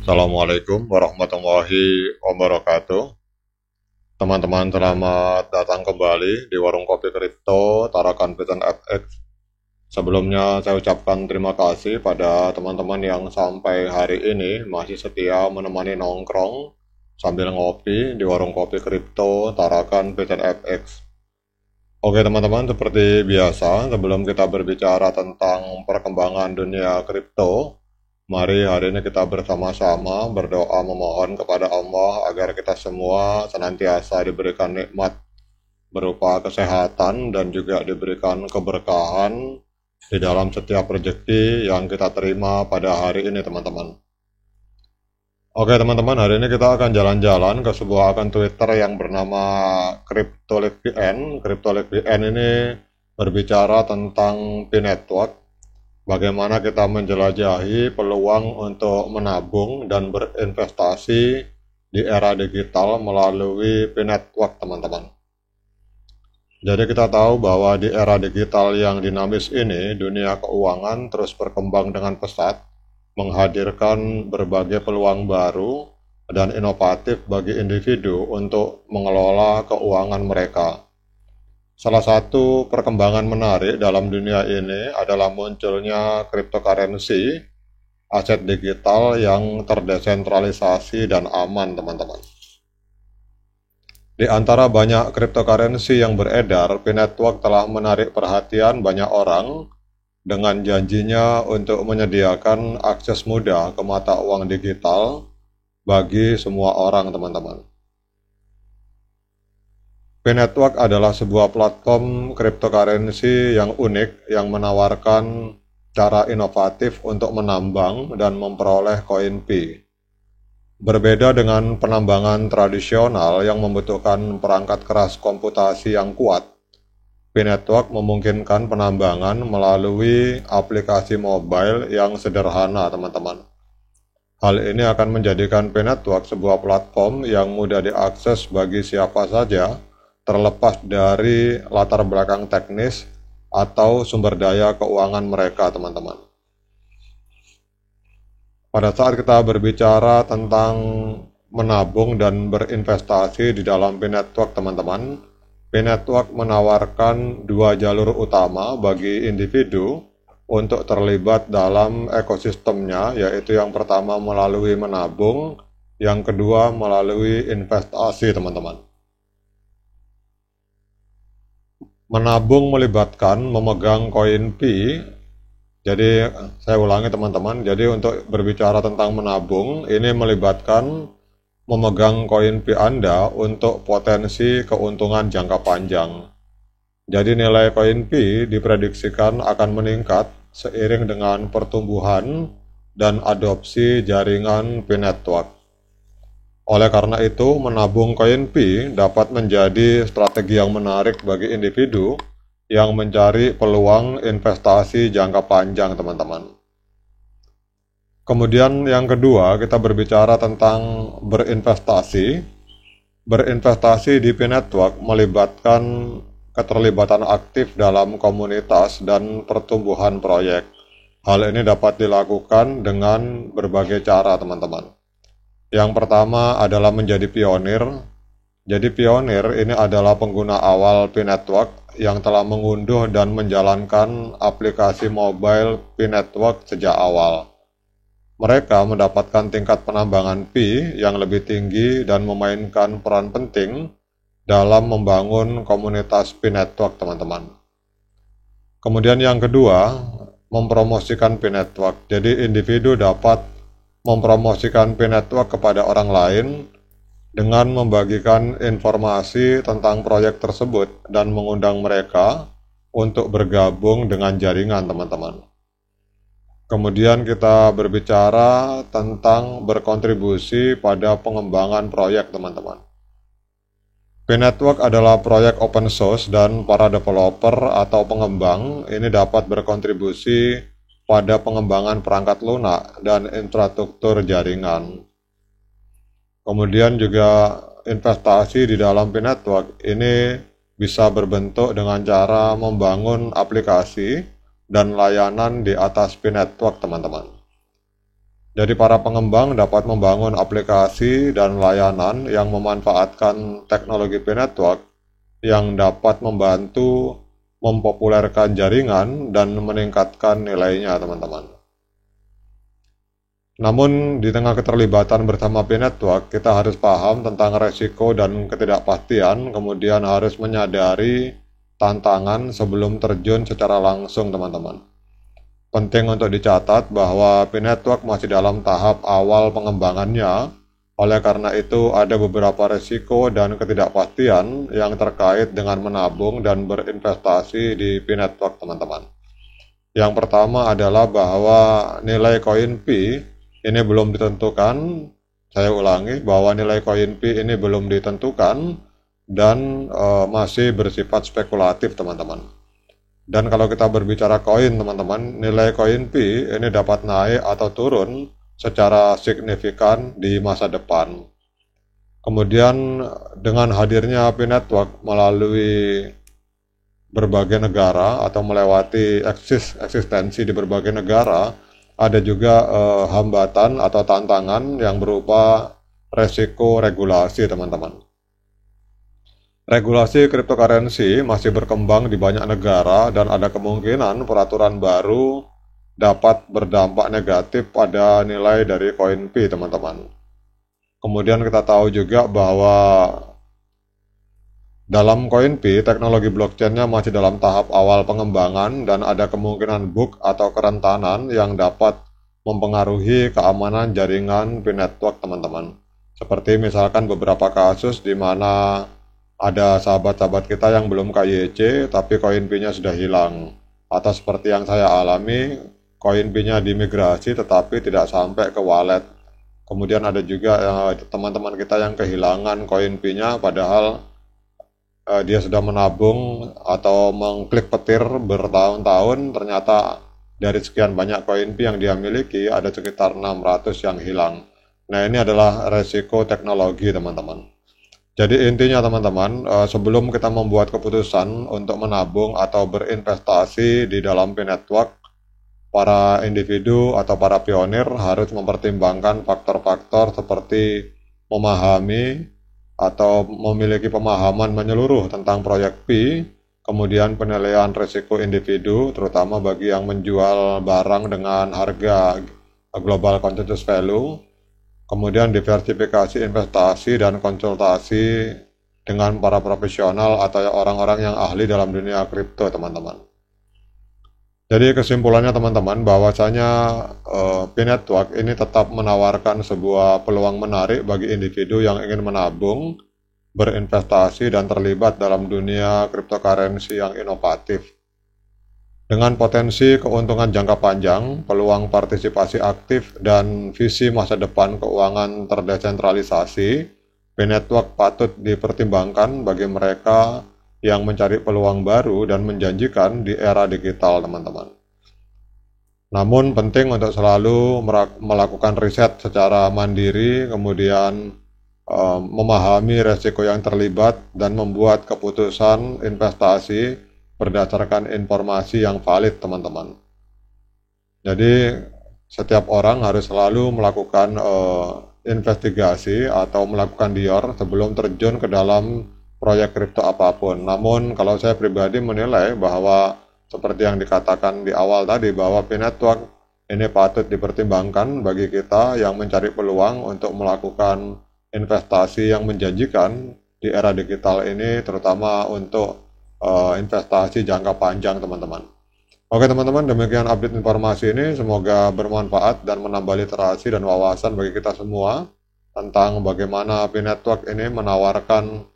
Assalamualaikum warahmatullahi wabarakatuh. Teman-teman, selamat datang kembali di Warung Kopi Kripto Tarakan Pesan FX. Sebelumnya saya ucapkan terima kasih pada teman-teman yang sampai hari ini masih setia menemani nongkrong sambil ngopi di Warung Kopi Kripto Tarakan Pesan FX. Oke teman-teman, seperti biasa, sebelum kita berbicara tentang perkembangan dunia kripto, mari hari ini kita bersama-sama berdoa memohon kepada Allah agar kita semua senantiasa diberikan nikmat berupa kesehatan dan juga diberikan keberkahan di dalam setiap rezeki yang kita terima pada hari ini teman-teman. Oke teman-teman, hari ini kita akan jalan-jalan ke sebuah akun Twitter yang bernama CryptoLiveVN. CryptoLiveVN ini berbicara tentang P-Network, bagaimana kita menjelajahi peluang untuk menabung dan berinvestasi di era digital melalui P-Network teman-teman. Jadi kita tahu bahwa di era digital yang dinamis ini, dunia keuangan terus berkembang dengan pesat, menghadirkan berbagai peluang baru dan inovatif bagi individu untuk mengelola keuangan mereka. Salah satu perkembangan menarik dalam dunia ini adalah munculnya cryptocurrency, aset digital yang terdesentralisasi dan aman, teman-teman. Di antara banyak cryptocurrency yang beredar, P-Network telah menarik perhatian banyak orang dengan janjinya untuk menyediakan akses mudah ke mata uang digital bagi semua orang, teman-teman. P-Network adalah sebuah platform cryptocurrency yang unik yang menawarkan cara inovatif untuk menambang dan memperoleh koin P. Berbeda dengan penambangan tradisional yang membutuhkan perangkat keras komputasi yang kuat, P-Network memungkinkan penambangan melalui aplikasi mobile yang sederhana, teman-teman. Hal ini akan menjadikan P-Network sebuah platform yang mudah diakses bagi siapa saja, terlepas dari latar belakang teknis atau sumber daya keuangan mereka, teman-teman. Pada saat kita berbicara tentang menabung dan berinvestasi di dalam P-Network, teman-teman, P-Network menawarkan dua jalur utama bagi individu untuk terlibat dalam ekosistemnya, yaitu yang pertama melalui menabung, yang kedua melalui investasi, teman-teman. Menabung melibatkan memegang koin P. Jadi saya ulangi teman-teman, jadi untuk berbicara tentang menabung, ini melibatkan memegang koin P Anda untuk potensi keuntungan jangka panjang. Jadi nilai koin P diprediksikan akan meningkat seiring dengan pertumbuhan dan adopsi jaringan P-Network. Oleh karena itu, menabung koin P dapat menjadi strategi yang menarik bagi individu yang mencari peluang investasi jangka panjang, teman-teman. Kemudian yang kedua, kita berbicara tentang berinvestasi. Berinvestasi di P-Network melibatkan keterlibatan aktif dalam komunitas dan pertumbuhan proyek. Hal ini dapat dilakukan dengan berbagai cara, teman-teman. Yang pertama adalah menjadi pionir. Jadi pionir ini adalah pengguna awal P-Network yang telah mengunduh dan menjalankan aplikasi mobile P-Network sejak awal. Mereka mendapatkan tingkat penambangan P yang lebih tinggi dan memainkan peran penting dalam membangun komunitas P-Network, teman-teman. Kemudian yang kedua, mempromosikan P-Network. Jadi individu dapat mempromosikan P-Network kepada orang lain dengan membagikan informasi tentang proyek tersebut dan mengundang mereka untuk bergabung dengan jaringan, teman-teman. Kemudian kita berbicara tentang berkontribusi pada pengembangan proyek, teman-teman. P-Network adalah proyek open source dan para developer atau pengembang ini dapat berkontribusi pada pengembangan perangkat lunak dan infrastruktur jaringan. Kemudian juga investasi di dalam P-Network ini bisa berbentuk dengan cara membangun aplikasi dan layanan di atas P-Network, teman-teman. Jadi para pengembang dapat membangun aplikasi dan layanan yang memanfaatkan teknologi P-Network yang dapat membantu mempopulerkan jaringan dan meningkatkan nilainya, teman-teman. Namun, di tengah keterlibatan bersama P-Network, kita harus paham tentang resiko dan ketidakpastian, kemudian harus menyadari tantangan sebelum terjun secara langsung, teman-teman. Penting untuk dicatat bahwa P-Network masih dalam tahap awal pengembangannya, oleh karena itu ada beberapa risiko dan ketidakpastian yang terkait dengan menabung dan berinvestasi di P-Network, teman-teman. Yang pertama adalah bahwa nilai koin P ini belum ditentukan. Saya ulangi bahwa nilai koin P ini belum ditentukan dan masih bersifat spekulatif, teman-teman. Dan kalau kita berbicara koin, teman-teman, nilai koin P ini dapat naik atau turun secara signifikan di masa depan. Kemudian dengan hadirnya P-Network melalui berbagai negara atau melewati eksistensi di berbagai negara, ada juga hambatan atau tantangan yang berupa resiko regulasi, teman-teman. Regulasi cryptocurrency masih berkembang di banyak negara dan ada kemungkinan peraturan baru dapat berdampak negatif pada nilai dari koin P, teman-teman. Kemudian kita tahu juga bahwa dalam koin P, teknologi blockchain-nya masih dalam tahap awal pengembangan dan ada kemungkinan bug atau kerentanan yang dapat mempengaruhi keamanan jaringan P-Network, teman-teman. Seperti misalkan beberapa kasus di mana ada sahabat-sahabat kita yang belum KYC tapi koin P-nya sudah hilang. Atau seperti yang saya alami, koin P-nya dimigrasi tetapi tidak sampai ke wallet. Kemudian ada juga teman-teman kita yang kehilangan koin P-nya padahal dia sudah menabung atau mengklik petir bertahun-tahun, ternyata dari sekian banyak koin P yang dia miliki ada sekitar 600 yang hilang. Nah, ini adalah resiko teknologi, teman-teman. Jadi intinya teman-teman, sebelum kita membuat keputusan untuk menabung atau berinvestasi di dalam P-Network, para individu atau para pionir harus mempertimbangkan faktor-faktor seperti memahami atau memiliki pemahaman menyeluruh tentang proyek P, kemudian penilaian risiko individu, terutama bagi yang menjual barang dengan harga global consensus value, kemudian diversifikasi investasi dan konsultasi dengan para profesional atau orang-orang yang ahli dalam dunia kripto, teman-teman. Jadi kesimpulannya teman-teman, bahwasanya P-Network ini tetap menawarkan sebuah peluang menarik bagi individu yang ingin menabung, berinvestasi, dan terlibat dalam dunia cryptocurrency yang inovatif. Dengan potensi keuntungan jangka panjang, peluang partisipasi aktif, dan visi masa depan keuangan terdesentralisasi, P-Network patut dipertimbangkan bagi mereka yang mencari peluang baru dan menjanjikan di era digital, teman-teman. Namun penting untuk selalu melakukan riset secara mandiri, kemudian memahami resiko yang terlibat dan membuat keputusan investasi berdasarkan informasi yang valid, teman-teman. Jadi setiap orang harus selalu melakukan investigasi atau melakukan dior sebelum terjun ke dalam proyek kripto apapun. Namun kalau saya pribadi menilai bahwa seperti yang dikatakan di awal tadi, bahwa P-Network ini patut dipertimbangkan bagi kita yang mencari peluang untuk melakukan investasi yang menjanjikan di era digital ini, terutama untuk investasi jangka panjang, teman-teman. Oke teman-teman, demikian update informasi ini, semoga bermanfaat dan menambah literasi dan wawasan bagi kita semua tentang bagaimana P-Network ini menawarkan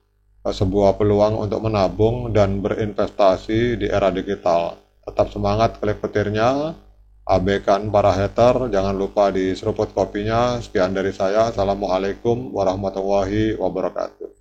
sebuah peluang untuk menabung dan berinvestasi di era digital. Tetap semangat, klik petirnya, abaikan para hater, jangan lupa diseruput kopinya. Sekian dari saya, assalamualaikum warahmatullahi wabarakatuh.